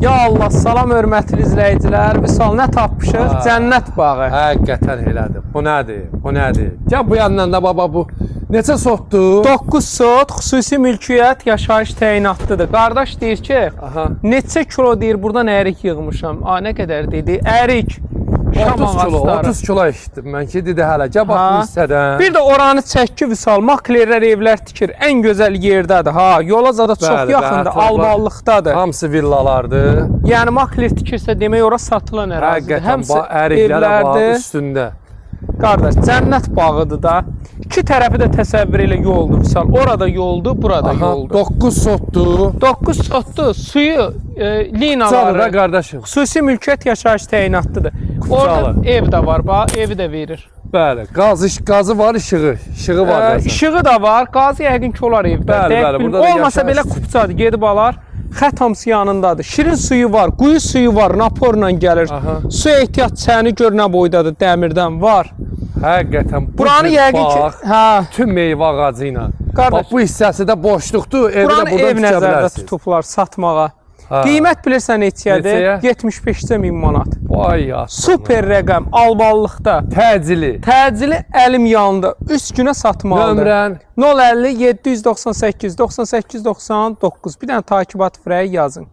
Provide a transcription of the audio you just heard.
Ya Allah, salam hörmətli izləyicilər. Vüsal, nə tapmışıq? Cənnət bağı. Həqiqətən elədir. Bu nədir? Bu nədir? Gəl bu yandan da baba bu. Neçə sotdur? 9 sot, xüsusi mülkiyyət, yaşayış təyinatlıdır. Qardaş deyir ki, neçə kilo deyir, buradan ərik yığmışam. Nə qədər dedi? Ərik. 30 kilo eşitdim mən ki, dedi hələ. Gəl bax bu hissədən. Bir də oranı çək ki, Vüsal, maklerlər evlər tikir. Ən gözəl yerdədir. Yola zada çox yaxındır, alballıqdadır. Hamısı villalardır. Yəni makler tikirsə demək ora satılan ərazidir. Həqiqətən, əriklərə bax üstündə. Qardaş, cənnət bağıdır da. İki tərəfi də təsəvvür elə yoldur, Vüsal. Orada yoldur, burada yoldur. 9 sotdur. 9 sotdur, suyu, linaları, qardaşım. xüsusi mülkiyyət, yaşayış təyinatlıdır. Orada ev də var, bax, evi də verir. Bəli, qazı var, işığı var. İşığı da var, qazı yəqin ki, olar evdə. Bəli, olmasa belə kupçadır, gedib alar. Xət hamısı yanındadır. Şirin suyu var, quyu suyu var, naporla gəlir. Su ehtiyat çəni gör nə boydadır, dəmirdən var. Həqiqətən, buranı yəqin ki, tüm meyvə ağacı ilə. Bax, bu hissəsi də boşluqdur, evi də buradan ev nəzərdə tutublar satmağa. Qiymət bilirsən neçədir? 75.000 manat. Vay ya. Super rəqəm, alballıqda. Təcili əlim yandı. 3 günə satmalıdır. Nömrən? 050 798 98 99. Bir dənə takibat frəyi yazın.